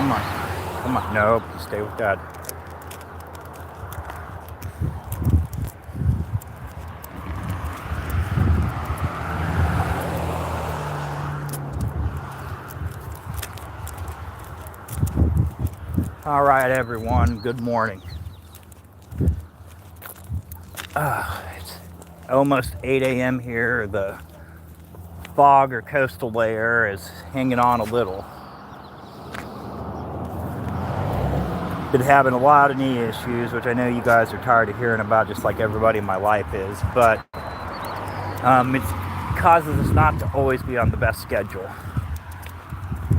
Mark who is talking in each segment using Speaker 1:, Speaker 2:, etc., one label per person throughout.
Speaker 1: Come on. Come on. Nope. Stay with Dad. All right, everyone. Good morning. It's almost 8 a.m. here. The fog or coastal layer is hanging on a little. Been having a lot of knee issues, which I know you guys are tired of hearing about, just like everybody in my life is. But it causes us not to always be on the best schedule.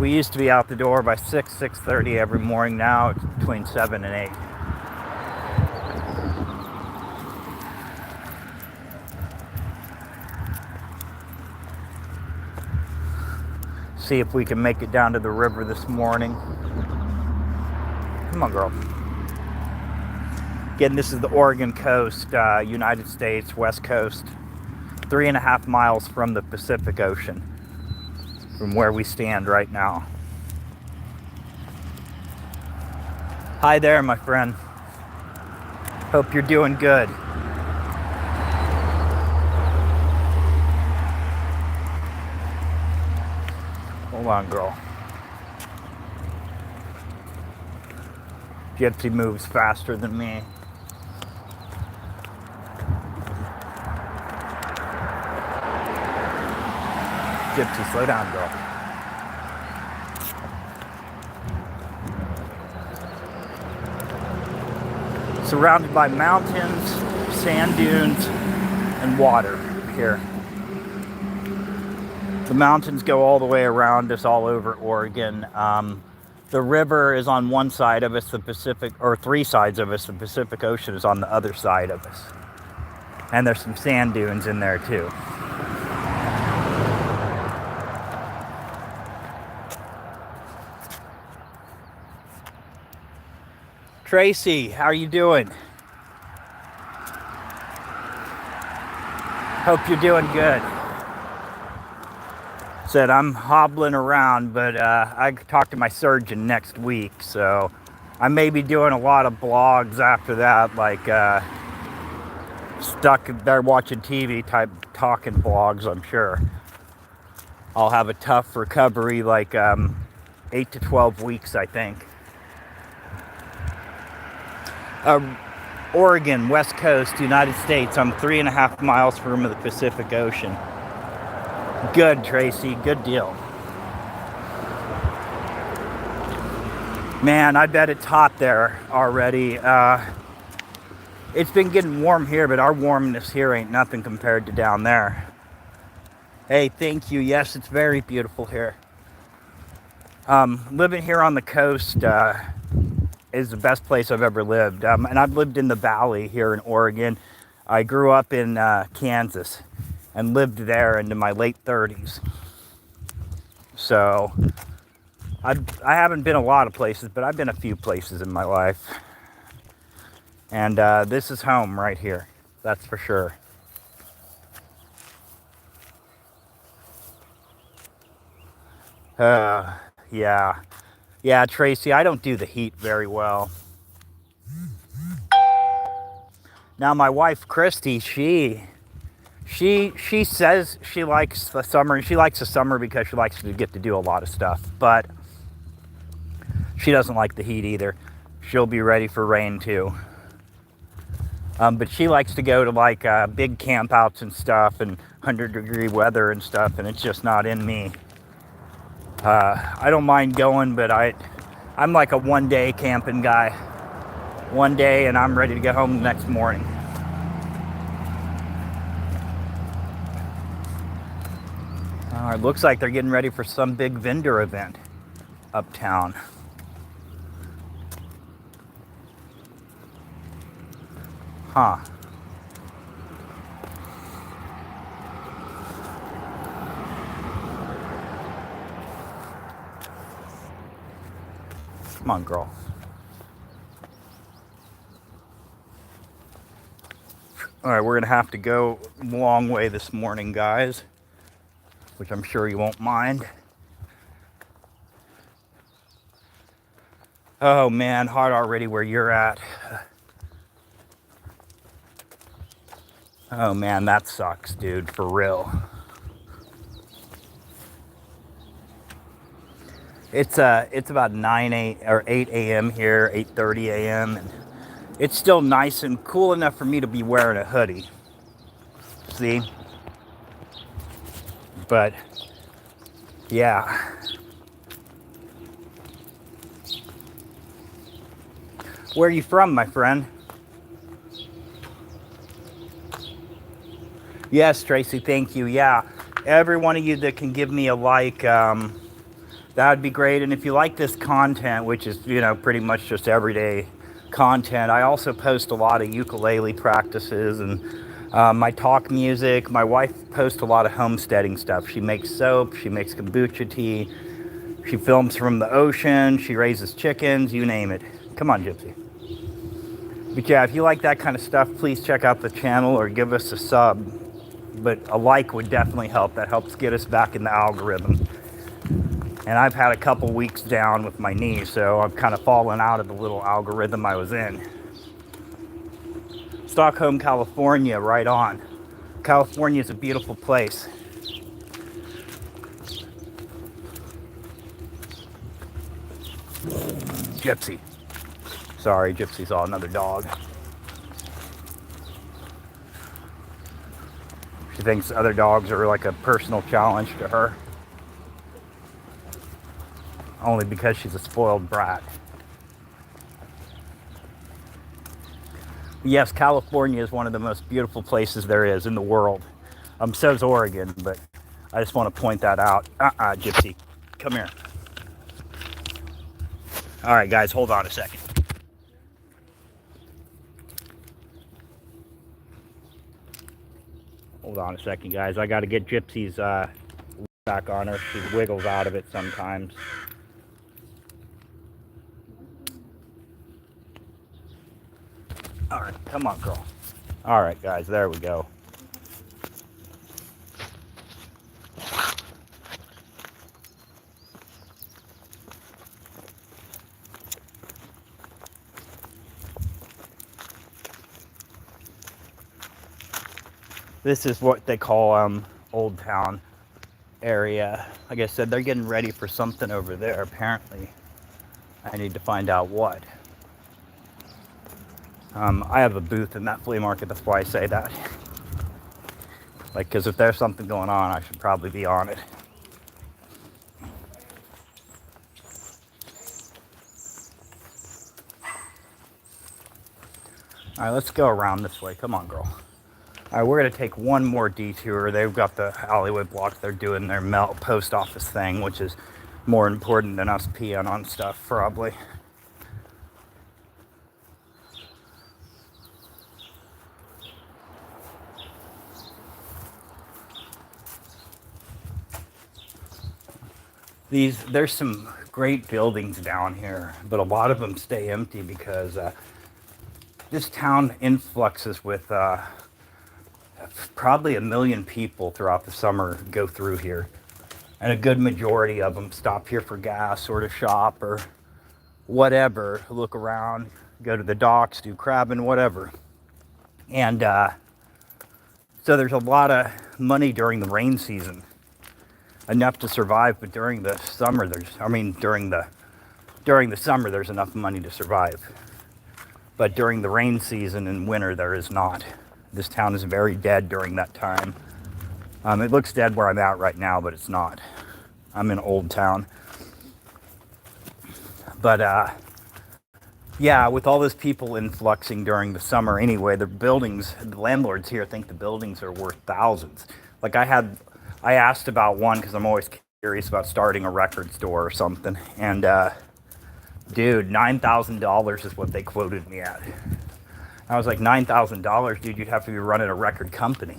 Speaker 1: We used to be out the door by 6:30 every morning. Now it's between 7 and 8. See if we can make it down to the river this morning. Come on, girl. Again, this is the Oregon coast, United States, West Coast. 3.5 miles from the Pacific Ocean, from where we stand right now. Hi there, my friend. Hope you're doing good. Hold on, girl. Gypsy moves faster than me. Gypsy, slow down, girl. Surrounded by mountains, sand dunes, and water here. The mountains go all the way around us all over Oregon. The river is on one side of us, the Pacific, or three sides of us. The Pacific Ocean is on the other side of us. And there's some sand dunes in there too. Tracy, how are you doing? Hope you're doing good. Said I'm hobbling around, but I talked to my surgeon next week, so I may be doing a lot of blogs after that, like stuck there watching TV type talking blogs. I'm sure I'll have a tough recovery, like 8 to 12 weeks, I think. Oregon, West Coast, United States. I'm 3.5 miles from the Pacific Ocean. Good, Tracy. Good deal. Man, I bet it's hot there already. It's been getting warm here, but our warmness here ain't nothing compared to down there. Hey, thank you. Yes, it's very beautiful here. Living here on the coast is the best place I've ever lived. And I've lived in the valley here in Oregon. I grew up in Kansas and lived there into my late 30s. So I haven't been a lot of places, but I've been a few places in my life. And this is home right here. That's for sure. Yeah. Yeah, Tracy, I don't do the heat very well. Now, my wife, Christy, she says she likes the summer, and she likes the summer because she likes to get to do a lot of stuff, but she doesn't like the heat either. She'll be ready for rain too. But she likes to go to like big camp outs and stuff and 100-degree weather and stuff, and it's just not in me. I don't mind going, but I'm like a one-day camping guy. One day and I'm ready to go home the next morning. It looks like they're getting ready for some big vendor event uptown. Huh. Come on, girl. All right, we're going to have to go a long way this morning, guys, which I'm sure you won't mind. Oh man, hard already where you're at. Oh man, that sucks, dude, for real. It's about 8 a.m. here, 8:30 a.m. and it's still nice and cool enough for me to be wearing a hoodie. See? But yeah. Where are you from, my friend? Yes, Tracy, thank you. Yeah. Every one of you that can give me a like, that would be great. And if you like this content, which is, pretty much just everyday content, I also post a lot of ukulele practices and my talk music. My wife posts a lot of homesteading stuff. She makes soap, she makes kombucha tea, she films from the ocean, she raises chickens, you name it. Come on, Gypsy. But yeah, if you like that kind of stuff, please check out the channel or give us a sub. But a like would definitely help. That helps get us back in the algorithm. And I've had a couple weeks down with my knee, so I've kind of fallen out of the little algorithm I was in. Stockholm, California, right on. California is a beautiful place. Gypsy. Sorry, Gypsy saw another dog. She thinks other dogs are like a personal challenge to her. Only because she's a spoiled brat. Yes, California is one of the most beautiful places there is in the world. So is Oregon, but I just want to point that out. Gypsy, come here. All right, guys, hold on a second. Hold on a second, guys. I got to get Gypsy's back on her. She wiggles out of it sometimes. All right, come on, girl. All right, guys, there we go. This is what they call Old Town area. Like I said, they're getting ready for something over there, apparently. I need to find out what. I have a booth in that flea market, that's why I say that. Like, because if there's something going on, I should probably be on it. All right, let's go around this way. Come on, girl. All right, we're going to take one more detour. They've got the alleyway block. They're doing their post office thing, which is more important than us peeing on stuff, probably. There's some great buildings down here, but a lot of them stay empty because this town influxes with probably 1 million people throughout the summer go through here. And a good majority of them stop here for gas or to shop or whatever, look around, go to the docks, do crabbing, whatever. And so there's a lot of money during the rain season. Enough to survive, but during the summer during the summer there's enough money to survive. But during the rain season and winter there is not. This town is very dead during that time. It looks dead where I'm at right now, but it's not. I'm in Old Town. But yeah, with all those people influxing during the summer anyway, the landlords here think the buildings are worth thousands. Like I asked about one because I'm always curious about starting a record store or something. And dude, $9,000 is what they quoted me at. I was like, $9,000, dude, you'd have to be running a record company.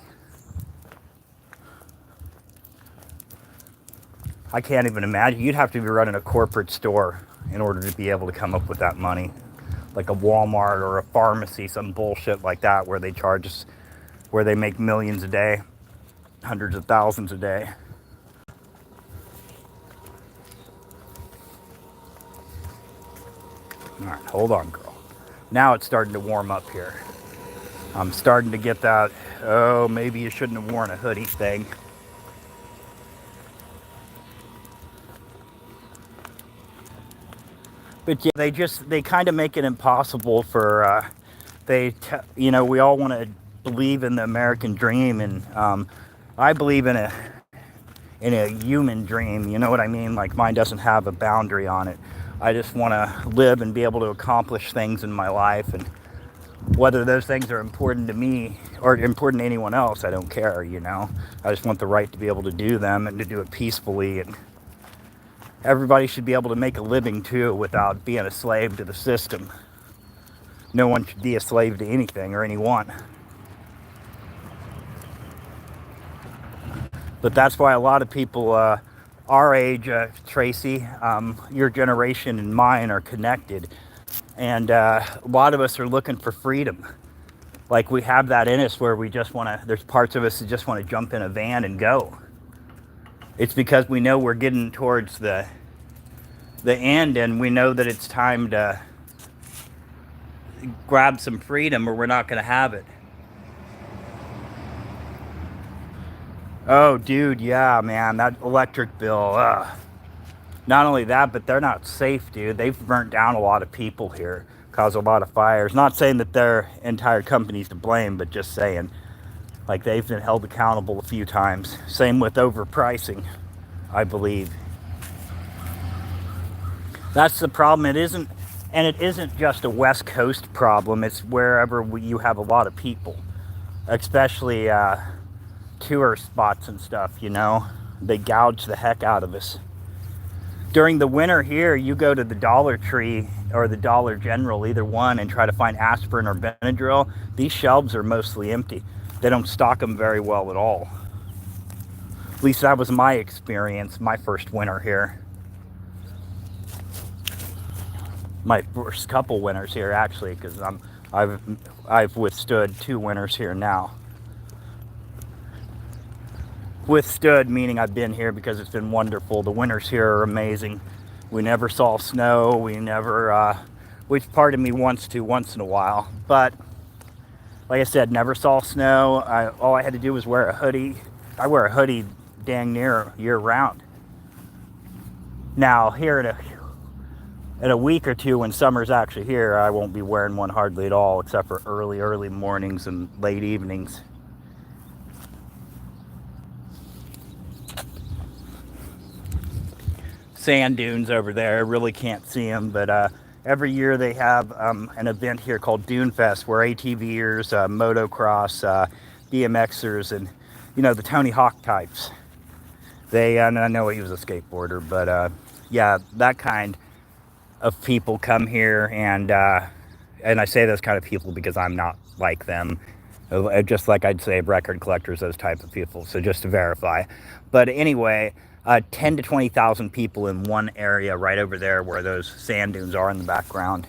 Speaker 1: I can't even imagine. You'd have to be running a corporate store in order to be able to come up with that money. Like a Walmart or a pharmacy, some bullshit like that where they make millions a day. Hundreds of thousands a day. All right, hold on, girl. Now it's starting to warm up here. I'm starting to get that, oh, maybe you shouldn't have worn a hoodie thing. But yeah, they kind of make it impossible for, you know, we all want to believe in the American dream, and I believe in a human dream, you know what I mean? Like, mine doesn't have a boundary on it. I just want to live and be able to accomplish things in my life, and whether those things are important to me or important to anyone else, I don't care, you know? I just want the right to be able to do them and to do it peacefully, and everybody should be able to make a living too without being a slave to the system. No one should be a slave to anything or anyone. But that's why a lot of people our age, Tracy, your generation and mine are connected. And a lot of us are looking for freedom. Like, we have that in us where we just want to, there's parts of us that just want to jump in a van and go. It's because we know we're getting towards the end, and we know that it's time to grab some freedom or we're not going to have it. Oh, dude, yeah, man, that electric bill. Not only that, but they're not safe, dude. They've burnt down a lot of people here, caused a lot of fires. Not saying that their entire company's to blame, but just saying, like, they've been held accountable a few times. Same with overpricing, I believe. That's the problem. It isn't, and it isn't just a West Coast problem. It's wherever you have a lot of people, especially tourist spots and stuff, you know. They gouge the heck out of us. During the winter here, you go to the Dollar Tree or the Dollar General, either one, and try to find aspirin or Benadryl. These shelves are mostly empty. They don't stock them very well at all. At least that was my experience, my first winter here. My first couple winters here, actually, because I've withstood 2 winters here now. Withstood meaning I've been here because it's been wonderful. The winters here are amazing. We never saw snow. We never, which part of me wants to once in a while. But like I said, never saw snow. All I had to do was wear a hoodie. I wear a hoodie dang near year round. Now here in a week or two when summer's actually here, I won't be wearing one hardly at all, except for early mornings and late evenings. Sand dunes over there. I really can't see them, but every year they have an event here called Dune Fest, where ATVers, motocross, BMXers, and, you know, the Tony Hawk types. And I know he was a skateboarder, but yeah, that kind of people come here, and I say those kind of people because I'm not like them. Just like I'd say record collectors, those type of people. So just to verify. But anyway, 10 to 20,000 people in one area right over there where those sand dunes are in the background.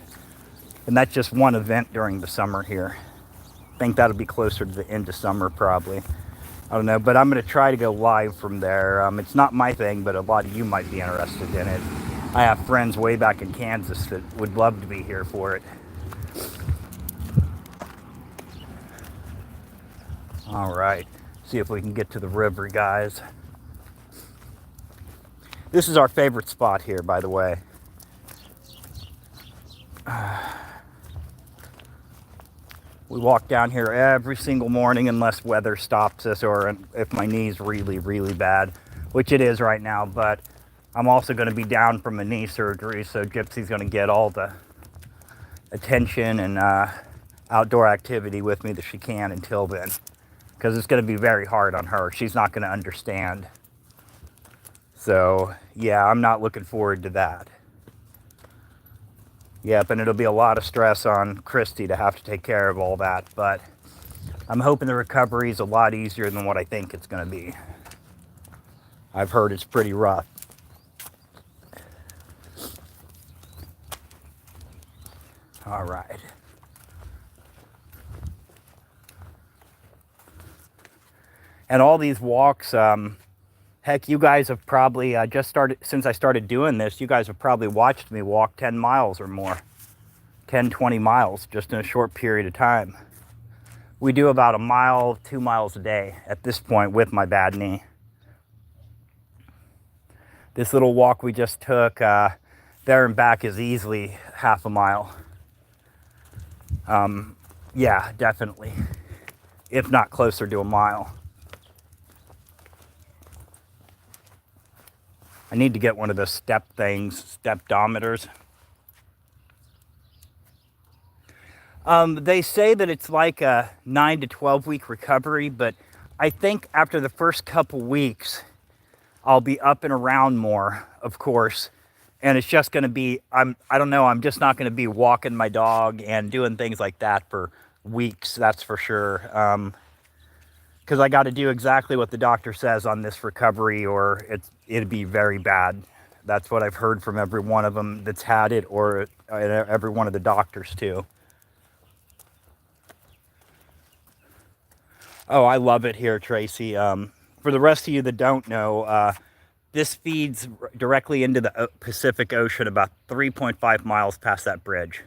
Speaker 1: And that's just one event during the summer here. I think that'll be closer to the end of summer probably. I don't know, but I'm going to try to go live from there. It's not my thing, but a lot of you might be interested in it. I have friends way back in Kansas that would love to be here for it. All right, see if we can get to the river, guys. This is our favorite spot here, by the way. We walk down here every single morning unless weather stops us, or if my knee's really bad, which it is right now. But I'm also going to be down from a knee surgery, so Gypsy's going to get all the attention and outdoor activity with me that she can until then, because it's going to be very hard on her. She's not going to understand. So yeah, I'm not looking forward to that. Yep, and it'll be a lot of stress on Christy to have to take care of all that, but I'm hoping the recovery is a lot easier than what I think it's going to be. I've heard it's pretty rough. All right. And all these walks, heck, you guys have probably just started, since I started doing this, you guys have probably watched me walk 10 miles or more. 10, 20 miles just in a short period of time. We do about a mile, 2 miles a day at this point with my bad knee. This little walk we just took there and back is easily half a mile. Yeah, definitely. If not closer to a mile. I need to get one of those step things, stepdometers. They say that it's like a 9 to 12 week recovery, but I think after the first couple weeks, I'll be up and around more, of course. And it's just going to be, I don't know, I'm just not going to be walking my dog and doing things like that for weeks, that's for sure. Because I got to do exactly what the doctor says on this recovery, or it'd be very bad. That's what I've heard from every one of them that's had it, or every one of the doctors too. Oh, I love it here, Tracy. For the rest of you that don't know, this feeds directly into the Pacific Ocean about 3.5 miles past that bridge.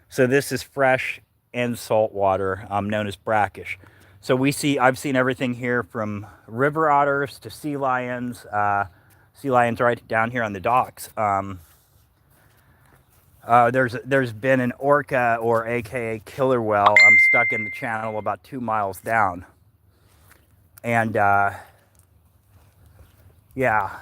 Speaker 1: So this is fresh and salt water, known as brackish. So I've seen everything here from river otters to sea lions. Sea lions right down here on the docks. There's been an orca, or AKA killer whale, stuck in the channel about 2 miles down. And yeah,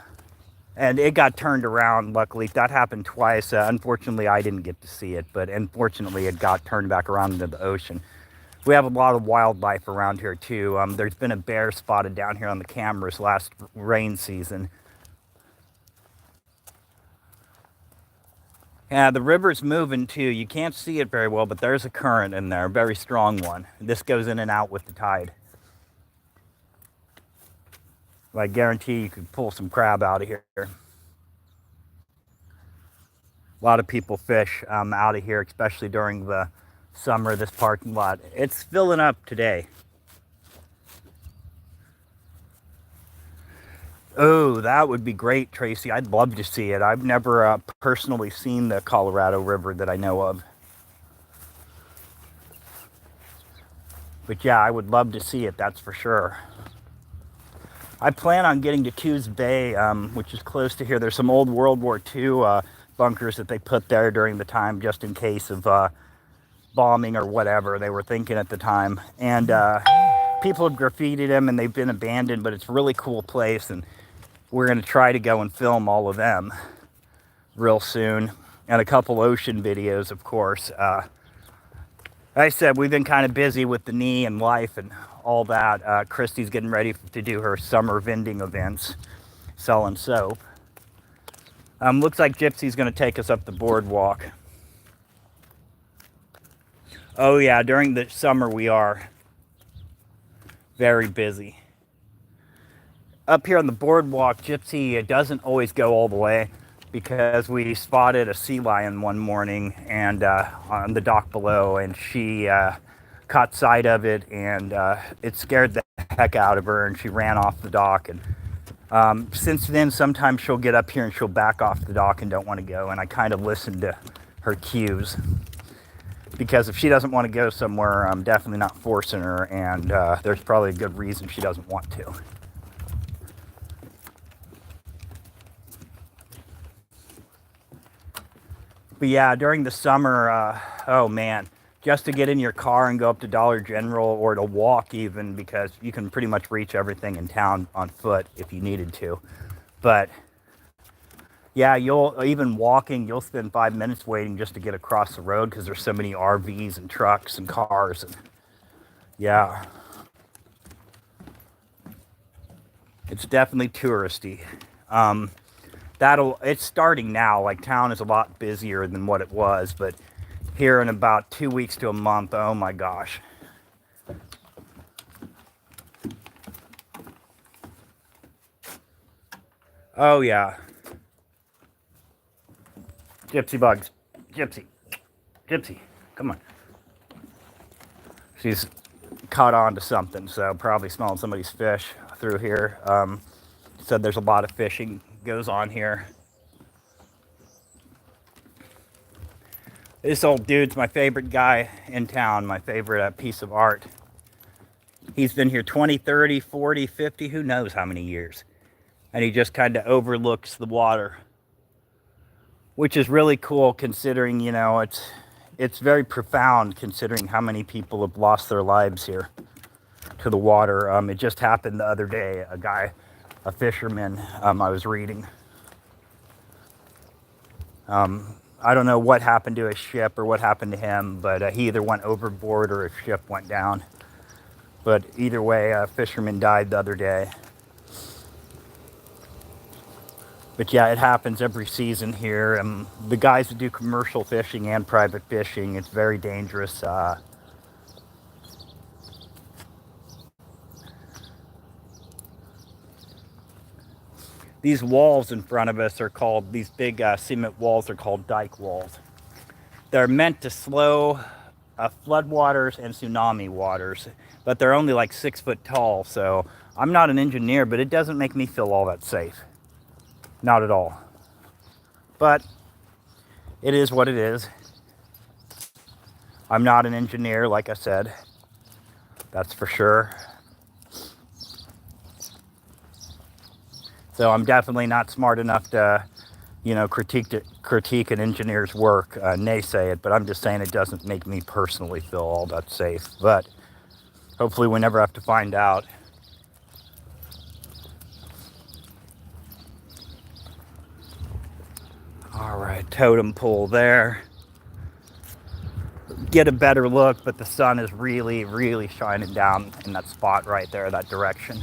Speaker 1: and it got turned around. Luckily, that happened twice. Unfortunately, I didn't get to see it, but unfortunately, it got turned back around into the ocean. We have a lot of wildlife around here too. There's been a bear spotted down here on the cameras last rain season. Yeah, the river's moving too. You can't see it very well, but there's a current in there, a very strong one. This goes in and out with the tide. I guarantee you could pull some crab out of here. A lot of people fish out of here, especially during the summer. This parking lot, it's filling up today. Oh, that would be great, Tracy. I'd love to see it. I've never personally seen the Colorado River that I know of. But yeah, I would love to see it, that's for sure. I plan on getting to Coos Bay, which is close to here. There's some old World War II bunkers that they put there during the time, just in case of bombing or whatever they were thinking at the time. And people have graffitied them and they've been abandoned, but it's a really cool place. And we're going to try to go and film all of them real soon. And a couple ocean videos, of course. Like I said, we've been kind of busy with the knee and life and all that. Christy's getting ready to do her summer vending events, selling soap. Looks like Gypsy's going to take us up the boardwalk. Oh yeah, during the summer we are very busy. Up here on the boardwalk, Gypsy doesn't always go all the way because we spotted a sea lion one morning and on the dock below, and she caught sight of it, and it scared the heck out of her, and she ran off the dock. And since then, sometimes she'll get up here and she'll back off the dock and don't want to go, and I kind of listen to her cues, because if she doesn't want to go somewhere, I'm definitely not forcing her, and there's probably a good reason she doesn't want to. But yeah, during the summer, oh man, just to get in your car and go up to Dollar General, or to walk even, because you can pretty much reach everything in town on foot if you needed to. But yeah, even walking, you'll spend 5 minutes waiting just to get across the road because there's so many RVs and trucks and cars. And yeah, it's definitely touristy. It's starting now. Like, town is a lot busier than what it was, but here in about 2 weeks to a month, oh my gosh. Oh yeah. Gypsy bugs. Gypsy, come on. She's caught on to something, so probably smelling somebody's fish through here. Said there's a lot of fishing goes on here. This old dude's my favorite guy in town, my favorite piece of art. He's been here 20, 30, 40, 50, who knows how many years. And he just kind of overlooks the water, which is really cool considering, you know, it's very profound considering how many people have lost their lives here to the water. It just happened the other day. A fisherman, I was reading. I don't know what happened to his ship or what happened to him, but he either went overboard or his ship went down. But either way, a fisherman died the other day. But yeah, it happens every season here. The guys that do commercial fishing and private fishing, it's very dangerous. These walls in front of us are called, these big cement walls are called dike walls. They're meant to slow floodwaters and tsunami waters, but they're only like 6 foot tall. So I'm not an engineer, but it doesn't make me feel all that safe. Not at all. But it is what it is. I'm not an engineer, like I said. That's for sure. So I'm definitely not smart enough to, you know, critique an engineer's work, naysay it, but I'm just saying it doesn't make me personally feel all that safe. But hopefully we never have to find out. All right, totem pole there. Get a better look, but the sun is really, really shining down in that spot right there, that direction.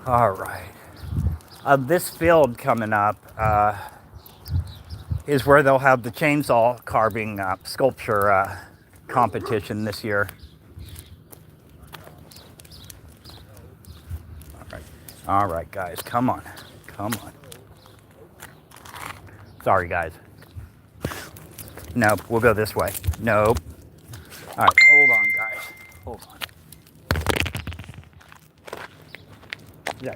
Speaker 1: All right. This field coming up is where they'll have the chainsaw carving sculpture competition this year. All right, guys, come on. Sorry, guys. Nope, we'll go this way. Nope. All right, hold on, guys. Hold on. Yeah.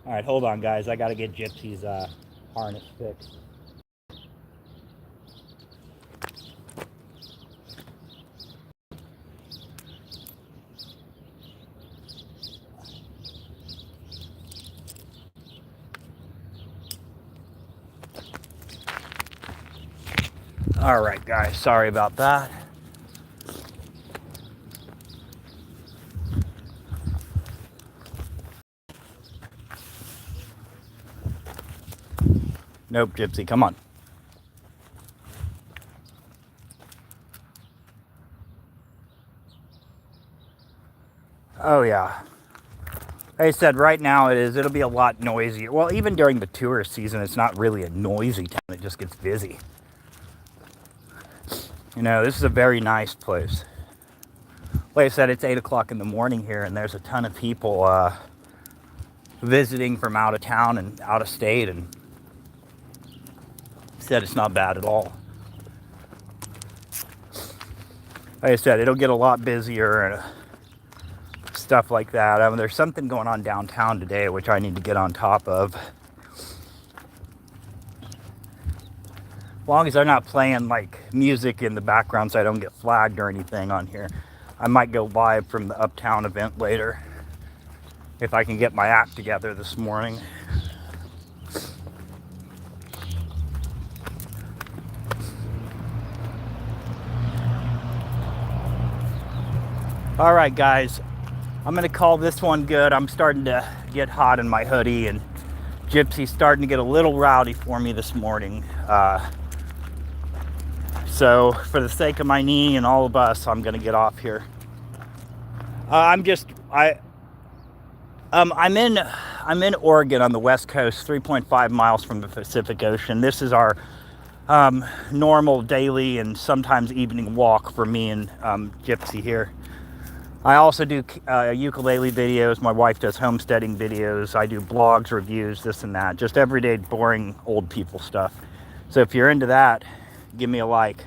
Speaker 1: All right, hold on, guys. I got to get Gypsy's harness fixed. All right, guys. Sorry about that. Nope, Gypsy, come on. Oh, yeah. Like I said, right now it'll be a lot noisier. Well, even during the tourist season, it's not really a noisy town. It just gets busy. You know, this is a very nice place. Like I said, it's 8 o'clock in the morning here, and there's a ton of people visiting from out of town and out of state, and said it's not bad at all. Like I said, it'll get a lot busier and stuff like that. There's something going on downtown today, which I need to get on top of. As long as they're not playing like music in the background so I don't get flagged or anything on here. I might go live from the Uptown event later if I can get my act together this morning. All right, guys, I'm gonna call this one good. I'm starting to get hot in my hoodie, and Gypsy's starting to get a little rowdy for me this morning. So for the sake of my knee and all of us, I'm gonna get off here. I'm in Oregon on the West Coast, 3.5 miles from the Pacific Ocean. This is our normal daily and sometimes evening walk for me and Gypsy here. I also do ukulele videos. My wife does homesteading videos. I do blogs, reviews, this and that. Just everyday boring old people stuff. So if you're into that, give me a like.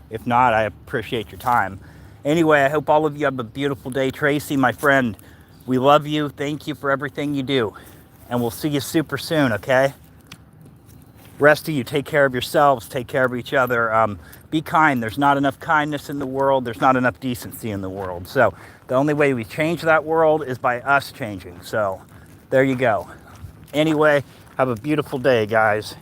Speaker 1: If not, I appreciate your time. Anyway, I hope all of you have a beautiful day. Tracy, my friend, we love you. Thank you for everything you do. And we'll see you super soon, okay? Rest of you, take care of yourselves. Take care of each other. Be kind. There's not enough kindness in the world. There's not enough decency in the world. So the only way we change that world is by us changing. So there you go. Anyway, have a beautiful day, guys.